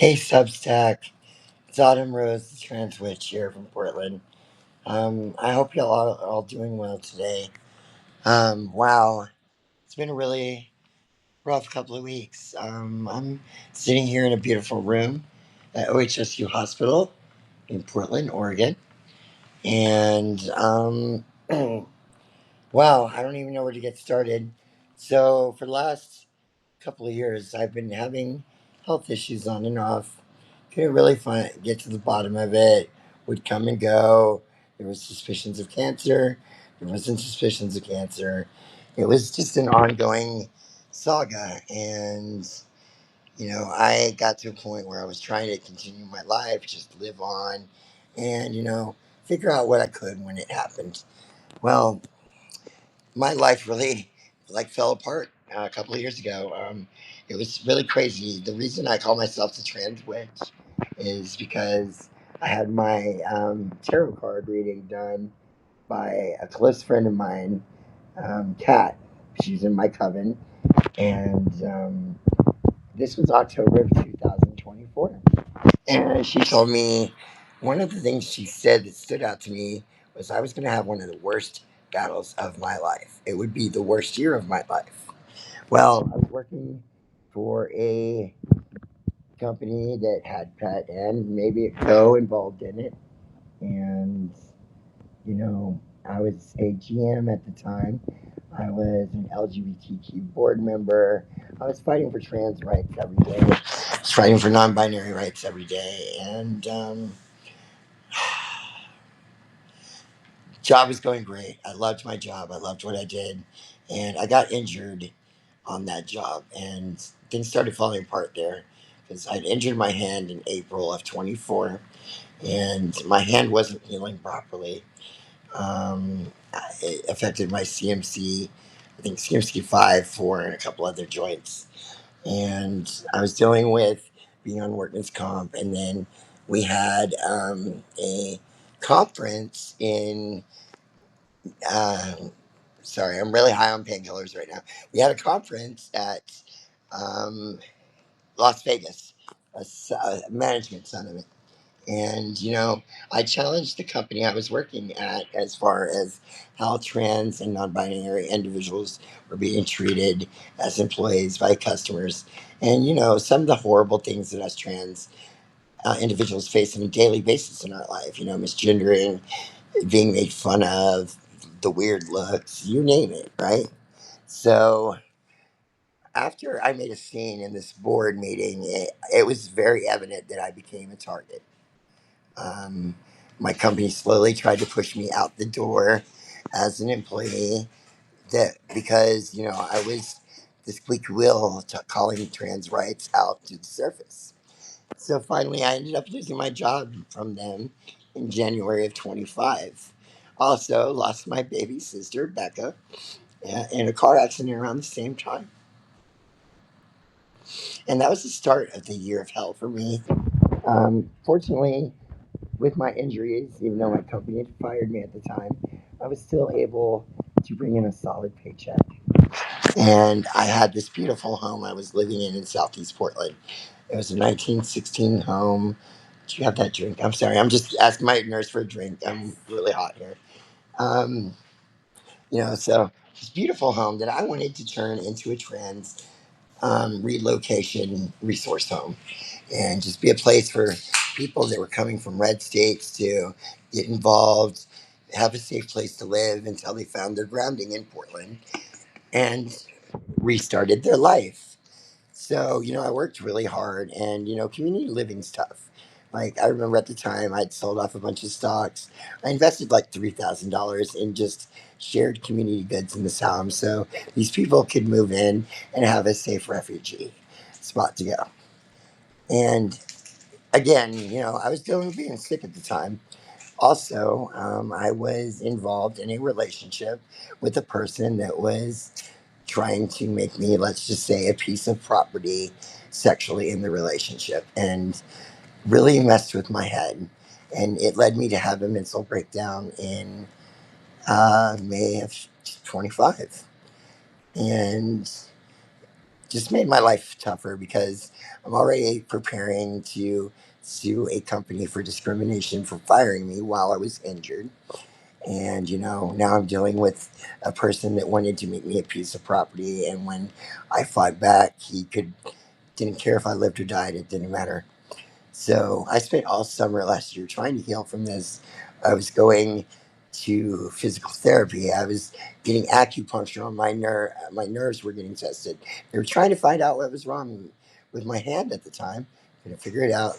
Hey Substack, it's Autumn Rose, the Trans Witch here from Portland. I hope y'all are all doing well today. Wow, it's been a really rough couple of weeks. I'm sitting here in a beautiful room at OHSU Hospital in Portland, Oregon, and wow, I don't even know where to get started. So for the last couple of years, I've been having health issues on and off. Couldn't really get to the bottom of it. Would come and go. There was suspicions of cancer. There wasn't suspicions of cancer. It was just an ongoing saga, and I got to a point where I was trying to continue my life, just live on, and figure out what I could when it happened. Well, my life really fell apart a couple of years ago. It was really crazy. The reason I call myself the trans witch is because I had my tarot card reading done by a close friend of mine, Kat. She's in my coven, and this was October of 2024. And she told me one of the things she said that stood out to me was I was going to have one of the worst battles of my life. It would be the worst year of my life. Well, I was working for a company that had pet and maybe a co involved in it. And, I was a GM at the time. I was an LGBTQ board member. I was fighting for trans rights every day. I was fighting for non binary rights every day. And, job was going great. I loved my job. I loved what I did. And I got injured on that job, and things started falling apart there because I'd injured my hand in April of 24, and my hand wasn't healing properly. It affected my CMC, I think CMC 5, 4, and a couple other joints. And I was dealing with being on workman's comp, and then we had a conference in um, sorry, I'm really high on painkillers right now. We had a conference at um, Las Vegas, a management summit. And, I challenged the company I was working at as far as how trans and non binary individuals were being treated as employees by customers. And, some of the horrible things that us trans individuals face on a daily basis in our life, misgendering, being made fun of, the weird looks, you name it, right? So after I made a scene in this board meeting, it was very evident that I became a target. Um, my company slowly tried to push me out the door as an employee that because I was the squeaky wheel to calling trans rights out to the surface. So finally, I ended up losing my job from them in January of 25. Also, lost my baby sister, Becca, in a car accident around the same time. And that was the start of the year of hell for me. Fortunately, with my injuries, even though my company had fired me at the time, I was still able to bring in a solid paycheck. And I had this beautiful home I was living in Southeast Portland. It was a 1916 home. Do you have that drink? I'm sorry. I'm just asking my nurse for a drink. I'm really hot here. Um, so this beautiful home that I wanted to turn into a trans relocation resource home and just be a place for people that were coming from red states to get involved, have a safe place to live until they found their grounding in Portland and restarted their life. So, I worked really hard, and, community living's tough. Like, I remember at the time I'd sold off a bunch of stocks. I invested like $3,000 in just shared community goods in the Sound so these people could move in and have a safe refugee spot to go. And again, I was dealing with being sick at the time. Also, I was involved in a relationship with a person that was trying to make me, let's just say, a piece of property sexually in the relationship and really messed with my head. And it led me to have a mental breakdown in May of 25. And just made my life tougher because I'm already preparing to sue a company for discrimination for firing me while I was injured. And, now I'm dealing with a person that wanted to make me a piece of property. And when I fought back, didn't care if I lived or died. It didn't matter. So I spent all summer last year trying to heal from this. I was going to physical therapy. I was getting acupuncture on my nerve. My nerves were getting tested. They were trying to find out what was wrong with my hand at the time. Couldn't figure it out.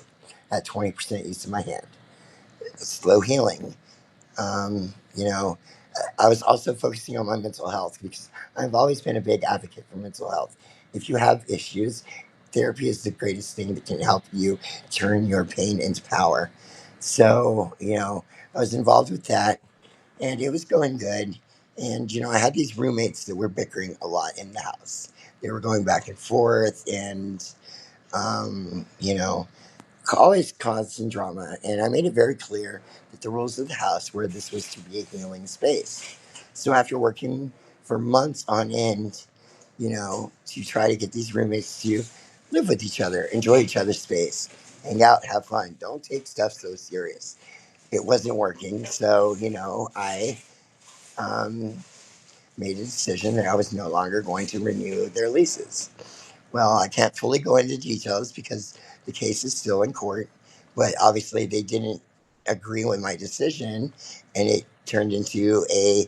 At 20% use of my hand. Slow healing. You know, I was also focusing on my mental health because I've always been a big advocate for mental health. If you have issues, therapy is the greatest thing that can help you turn your pain into power. So, I was involved with that and it was going good. And, I had these roommates that were bickering a lot in the house. They were going back and forth and, um, you know, always caused some drama, and I made it very clear that the rules of the house were this was to be a healing space. So after working for months on end, to try to get these roommates to live with each other, enjoy each other's space, hang out, have fun, don't take stuff so serious. It wasn't working, so I um, made a decision that I was no longer going to renew their leases. Well, I can't fully go into details because the case is still in court, but obviously they didn't agree with my decision, and it turned into a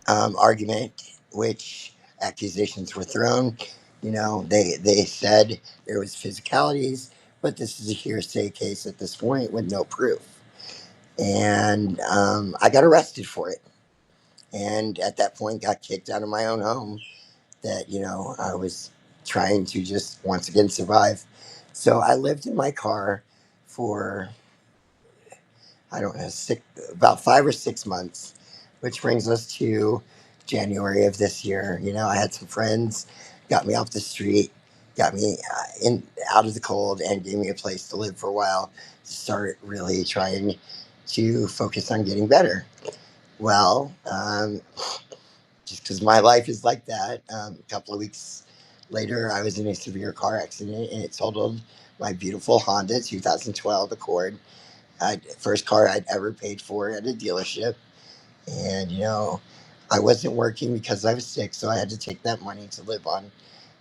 argument, which accusations were thrown. They said there was physicalities, but this is a hearsay case at this point with no proof, and I got arrested for it, and at that point got kicked out of my own home that I was trying to just once again survive. So I lived in my car for I don't know about 5 or 6 months, which brings us to January of this year. I had some friends got me off the street, got me in out of the cold, and gave me a place to live for a while to start really trying to focus on getting better. Well, just because my life is like that. A couple of weeks later, I was in a severe car accident and it totaled my beautiful Honda 2012 Accord. First car I'd ever paid for at a dealership. And, I wasn't working because I was sick, so I had to take that money to live on.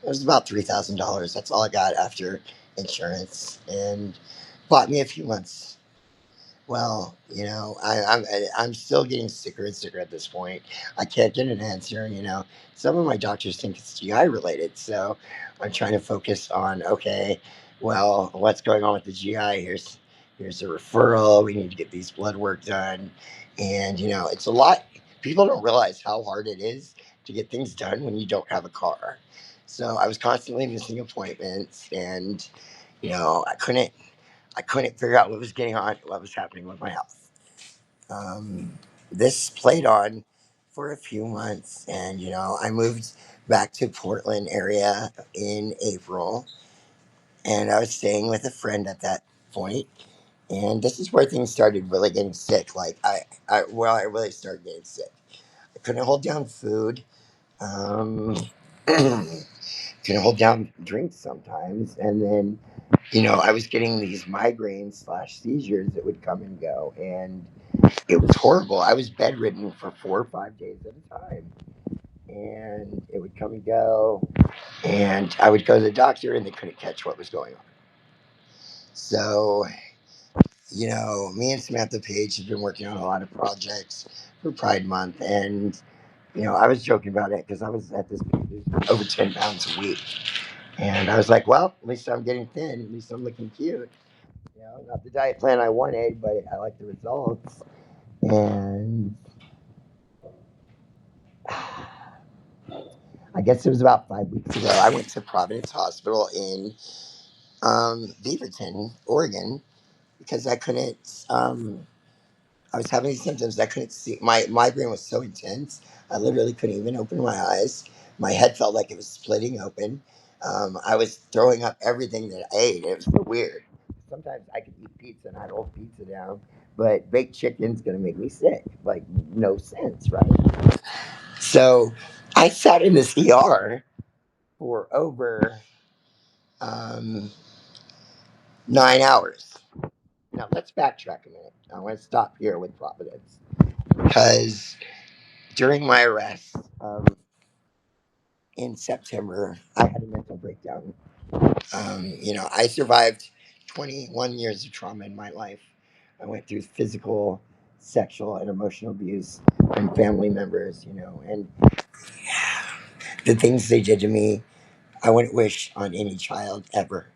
It was about $3,000. That's all I got after insurance and bought me a few months. Well, I'm still getting sicker and sicker at this point. I can't get an answer. Some of my doctors think it's GI related, so I'm trying to focus on okay, well, what's going on with the GI? Here's a referral. We need to get these blood work done, and it's a lot. People don't realize how hard it is to get things done when you don't have a car. So I was constantly missing appointments, and I couldn't figure out what was getting on, what was happening with my health. Um, this played on for a few months, and I moved back to Portland area in April, and I was staying with a friend at that point. And this is where things started really getting sick. Like I really started getting sick. I couldn't hold down food. Um, couldn't hold down drinks sometimes, and then I was getting these migraines slash seizures that would come and go, and it was horrible. I was bedridden for 4 or 5 days at a time, and it would come and go, and I would go to the doctor, and they couldn't catch what was going on. So, me and Samantha Page have been working on a lot of projects for Pride Month, and I was joking about it because I was at this over 10 pounds a week, and I was like, well, at least I'm getting thin, at least I'm looking cute. Not the diet plan I wanted, but I like the results. And I guess it was about 5 weeks ago. I went to Providence Hospital in Beaverton, Oregon, because I couldn't. I was having these symptoms. I couldn't see. My migraine was so intense. I literally couldn't even open my eyes. My head felt like it was splitting open. I was throwing up everything that I ate. It was so weird. Sometimes I could eat pizza and I'd hold pizza down, but baked chicken's gonna make me sick. Like no sense, right? So I sat in this ER for over um, 9 hours. Now let's backtrack a minute. I want to stop here with Providence because during my arrest in September, I had a mental breakdown. I survived 21 years of trauma in my life. I went through physical, sexual, and emotional abuse from family members, and the things they did to me, I wouldn't wish on any child ever.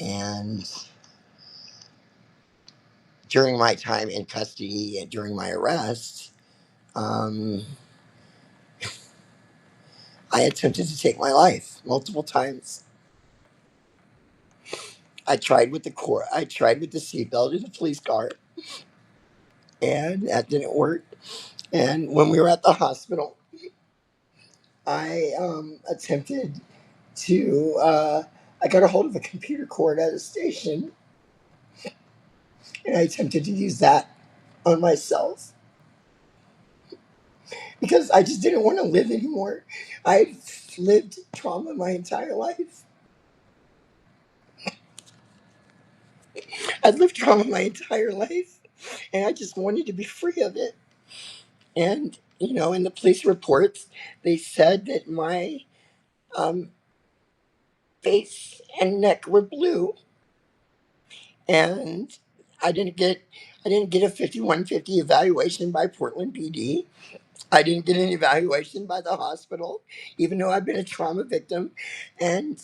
And during my time in custody and during my arrest, um, I attempted to take my life multiple times. I tried with the court. I tried with the seatbelt in the police car, and that didn't work. And when we were at the hospital, I attempted to. I got a hold of a computer cord at a station, and I attempted to use that on myself because I just didn't want to live anymore. I've lived trauma my entire life. I've lived trauma my entire life, and I just wanted to be free of it. And in the police reports, they said that my um, face and neck were blue, and I didn't get I didn't get a 5150 evaluation by Portland PD. I didn't get an evaluation by the hospital, even though I've been a trauma victim, and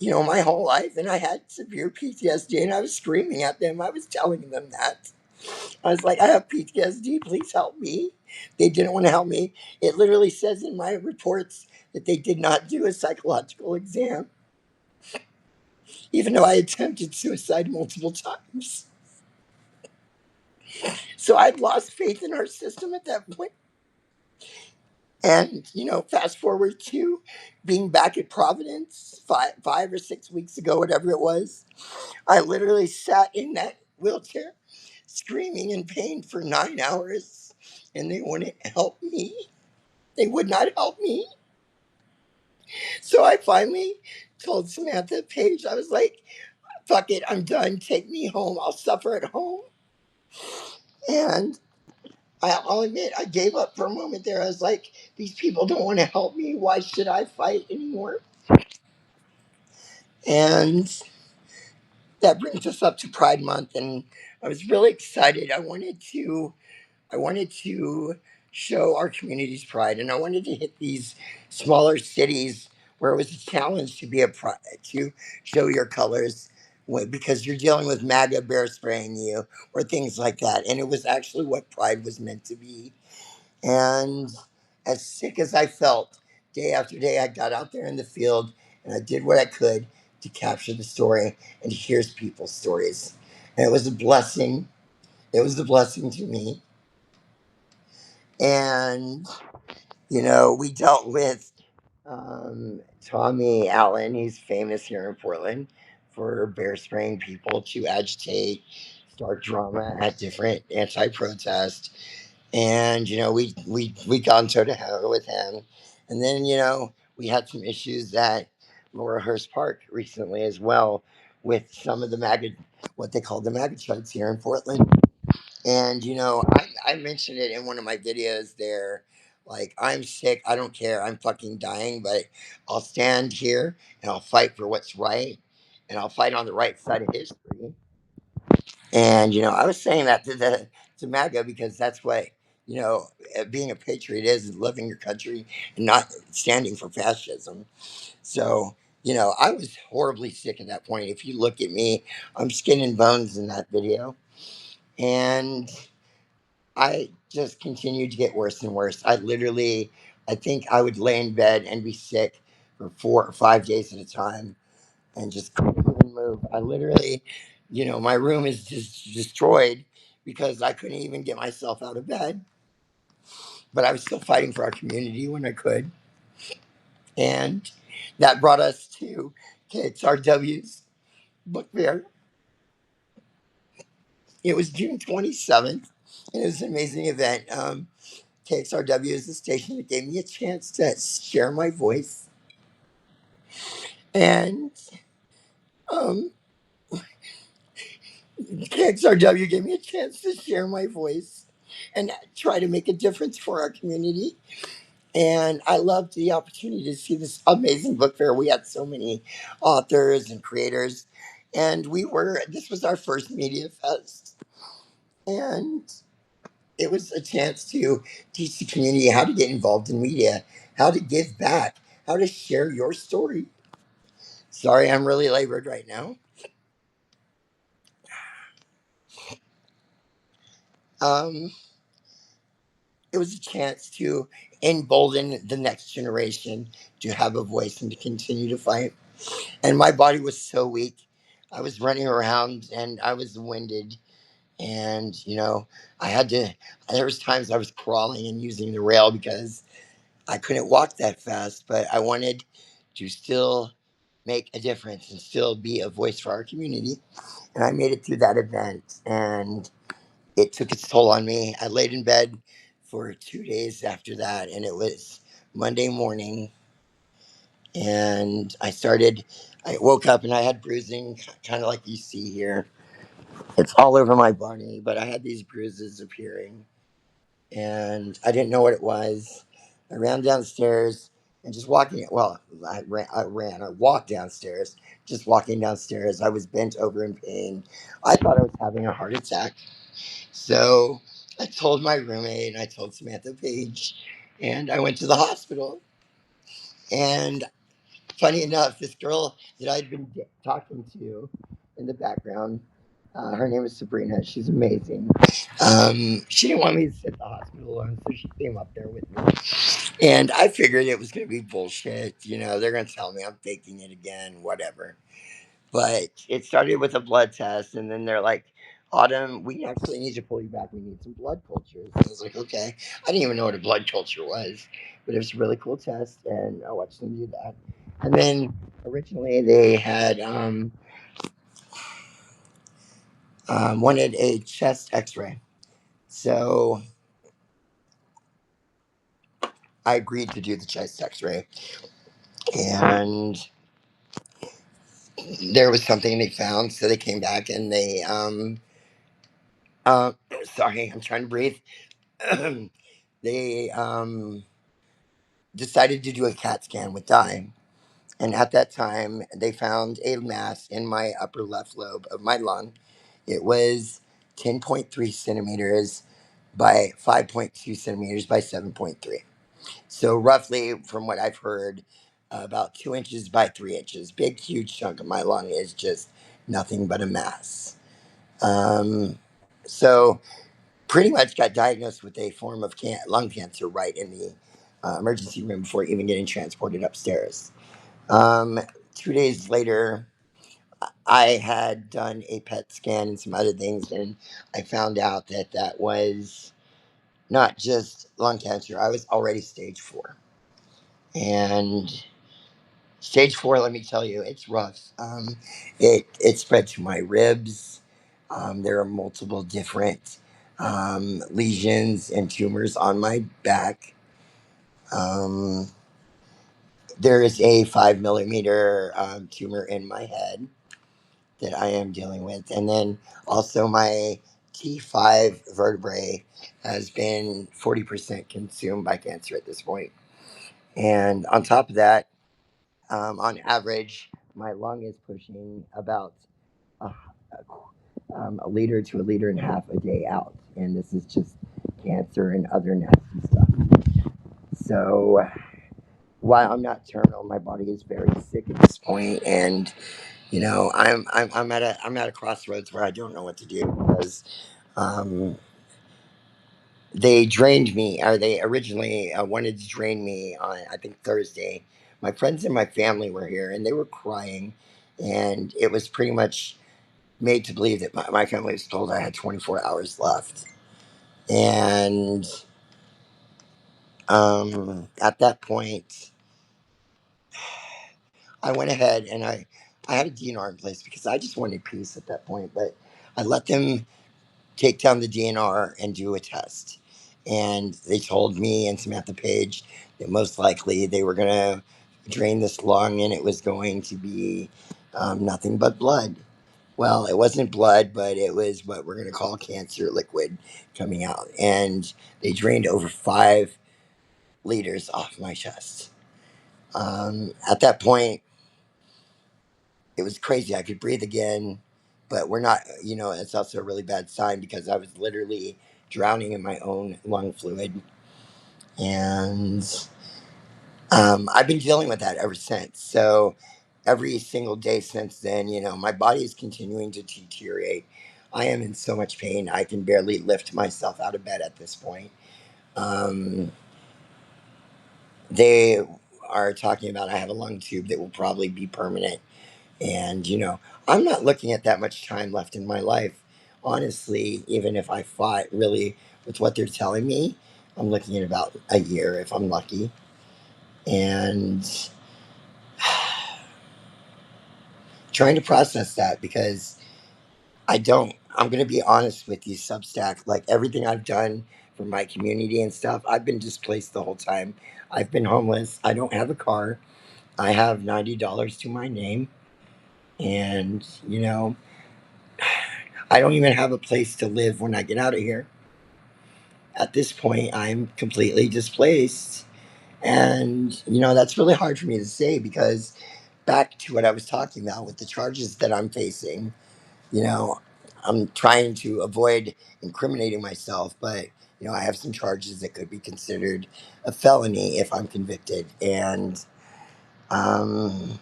my whole life, and I had severe PTSD, and I was screaming at them. I was telling them that. I was like, I have PTSD, please help me. They didn't want to help me. It literally says in my reports that they did not do a psychological exam, even though I attempted suicide multiple times. So I'd lost faith in our system at that point. And, fast forward to being back at Providence 5 or 6 weeks ago, whatever it was, I literally sat in that wheelchair screaming in pain for 9 hours, and they wouldn't help me. They would not help me. So I finally told Samantha Page, I was like, fuck it, I'm done. Take me home. I'll suffer at home. And I'll admit, I gave up for a moment there. I was like, these people don't want to help me. Why should I fight anymore? And that brings us up to Pride Month. And I was really excited. I wanted to show our community's pride, and I wanted to hit these smaller cities where it was a challenge to be a pride, to show your colors because you're dealing with MAGA bear spraying you or things like that. And it was actually what pride was meant to be. And as sick as I felt, day after day, I got out there in the field and I did what I could to capture the story and to hear people's stories. And it was a blessing. It was a blessing to me. And we dealt with Tommy Allen. He's famous here in Portland for bear spraying people to agitate, start drama at different anti-protest. And we got toe to hell with him. And then we had some issues at Laura Hurst Park recently as well with some of the MAGA, what they call the MAGA chuds here in Portland. And I mentioned it in one of my videos there. Like, I'm sick, I don't care, I'm fucking dying, but I'll stand here and I'll fight for what's right, and I'll fight on the right side of history. And I was saying that to MAGA because that's what being a patriot is loving your country and not standing for fascism. So I was horribly sick at that point. If you look at me, I'm skin and bones in that video, and I just continued to get worse and worse. I think I would lay in bed and be sick for 4 or 5 days at a time and just couldn't even move. I literally, my room is just destroyed because I couldn't even get myself out of bed. But I was still fighting for our community when I could. And that brought us to KXRW's book fair. It was June 27th, and it was an amazing event. KXRW is the station that gave me a chance to share my voice. And um, KXRW gave me a chance to share my voice and try to make a difference for our community. And I loved the opportunity to see this amazing book fair. We had so many authors and creators, and this was our first media fest. And it was a chance to teach the community how to get involved in media, how to give back, how to share your story. Sorry, I'm really labored right now. Um, it was a chance to embolden the next generation to have a voice and to continue to fight. And my body was so weak. I was running around and I was winded. And, I had to, there was times I was crawling and using the rail because I couldn't walk that fast, but I wanted to still make a difference and still be a voice for our community. And I made it through that event and it took its toll on me. I laid in bed for 2 days after that, and it was Monday morning. And I woke up and I had bruising, kind of like you see here. It's all over my body, but I had these bruises appearing and I didn't know what it was. I ran downstairs and just walking. Well, I walked downstairs. Just walking downstairs, I was bent over in pain. I thought I was having a heart attack. So I told my roommate, and I told Samantha Page, and I went to the hospital. And funny enough, this girl that I'd been talking to in the background, her name is Sabrina. She's amazing. She didn't want me to sit at the hospital alone, so she came up there with me. And I figured it was going to be bullshit. They're going to tell me I'm faking it again, whatever. But it started with a blood test, and then they're like, Autumn, we actually need to pull you back. We need some blood cultures. I was like, okay. I didn't even know what a blood culture was, but it was a really cool test, and I watched them do that. And then originally they had wanted a chest X-ray, so I agreed to do the chest X-ray, and there was something they found, so they came back and they uh, sorry, I'm trying to breathe. They decided to do a CAT scan with dye. And at that time, they found a mass in my upper left lobe of my lung. It was 10.3 centimeters by 5.2 centimeters by 7.3. So, roughly, from what I've heard, about 2 inches by 3 inches. Big, huge chunk of my lung is just nothing but a mass. So, pretty much got diagnosed with a form of lung cancer right in the emergency room before even getting transported upstairs. 2 days later, I had done a PET scan and some other things, and I found out that that was not just lung cancer. I was already stage 4. And stage 4, let me tell you, it's rough. It spread to my ribs. There are multiple different lesions and tumors on my back. Um, there is a 5 millimeter tumor in my head that I am dealing with. And then also my T5 vertebrae has been 40% consumed by cancer at this point. And on top of that, on average, my lung is pushing about a, a liter to a liter and a half a day out. And this is just cancer and other nasty stuff. So while I'm not terminal, my body is very sick at this point, and I'm at a crossroads where I don't know what to do because um, they drained me, or they originally wanted to drain me on, I think, Thursday. My friends and my family were here, and they were crying, and it was pretty much made to believe that my family was told I had 24 hours left. And at that point, I went ahead and I had a DNR in place because I just wanted peace at that point. But I let them take down the DNR and do a test. And they told me and Samantha Page that most likely they were going to drain this lung and it was going to be nothing but blood. Well, it wasn't blood, but it was what we're going to call cancer liquid coming out. And they drained over 5 liters off my chest. At that point, it was crazy. I could breathe again, but we're not, it's also a really bad sign because I was literally drowning in my own lung fluid. And I've been dealing with that ever since. So every single day since then, my body is continuing to deteriorate. I am in so much pain. I can barely lift myself out of bed at this point. Um, they are talking about I have a lung tube that will probably be permanent. And, I'm not looking at that much time left in my life. Honestly, even if I fought really with what they're telling me, I'm looking at about a year if I'm lucky. And trying to process that because I'm going to be honest with you, Substack. Like everything I've done for my community and stuff, I've been displaced the whole time. I've been homeless. I don't have a car. I have $90 to my name. And, I don't even have a place to live when I get out of here. At this point, I'm completely displaced. And, that's really hard for me to say because back to what I was talking about with the charges that I'm facing, you know, I'm trying to avoid incriminating myself, but, I have some charges that could be considered a felony if I'm convicted. And, um,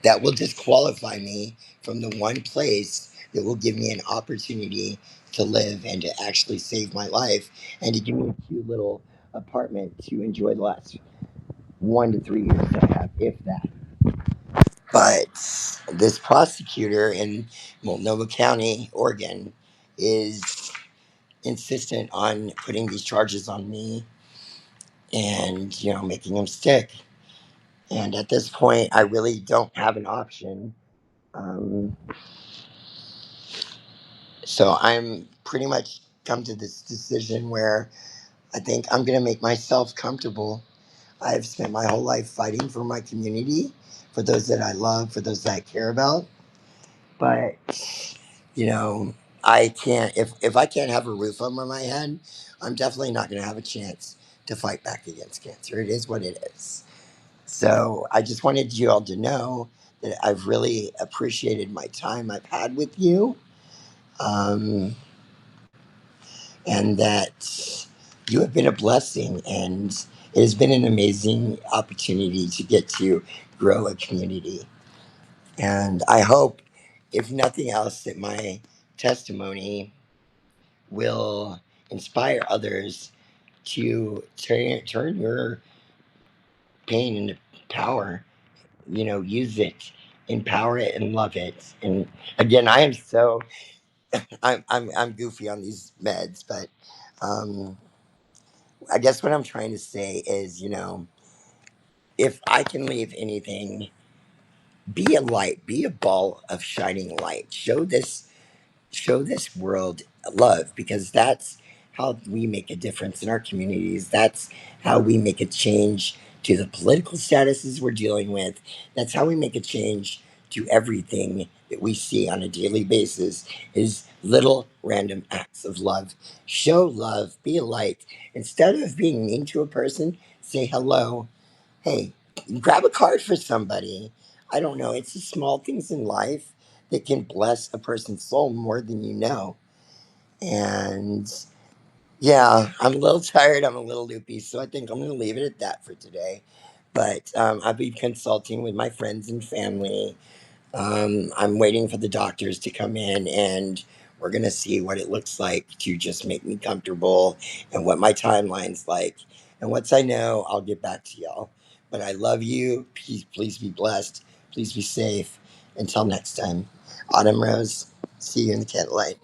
that will disqualify me from the one place that will give me an opportunity to live and to actually save my life and to give me a cute little apartment to enjoy the last 1 to 3 years that I have, if that. But this prosecutor in Multnomah County, Oregon, is insistent on putting these charges on me and, making them stick. And at this point, I really don't have an option. Um, So I'm pretty much come to this decision where I think I'm going to make myself comfortable. I've spent my whole life fighting for my community, for those that I love, for those that I care about. But, you know, I can't, if I can't have a roof over my head, I'm definitely not going to have a chance to fight back against cancer. It is what it is. So I just wanted you all to know that I've really appreciated my time I've had with you. Um, and that you have been a blessing and it has been an amazing opportunity to get to grow a community. And I hope, if nothing else, that my testimony will inspire others to turn your pain into power. Use it, empower it, and love it. And again, I'm goofy on these meds, but um, I guess what I'm trying to say is, if I can leave anything, be a light, be a ball of shining light. Show this world love because that's how we make a difference in our communities. That's how we make a change to the political statuses we're dealing with. That's how we make a change to everything that we see on a daily basis is little random acts of love. Show love, be a light. Instead of being mean to a person, say hello. Hey, grab a card for somebody. I don't know. It's the small things in life that can bless a person's soul more than you know. And yeah, I'm a little tired. I'm a little loopy. So I think I'm going to leave it at that for today. But I've been consulting with my friends and family. I'm waiting for the doctors to come in and we're going to see what it looks like to just make me comfortable and what my timeline's like. And once I know, I'll get back to y'all. But I love you. Please be blessed. Please be safe. Until next time, Autumn Rose, see you in the candlelight.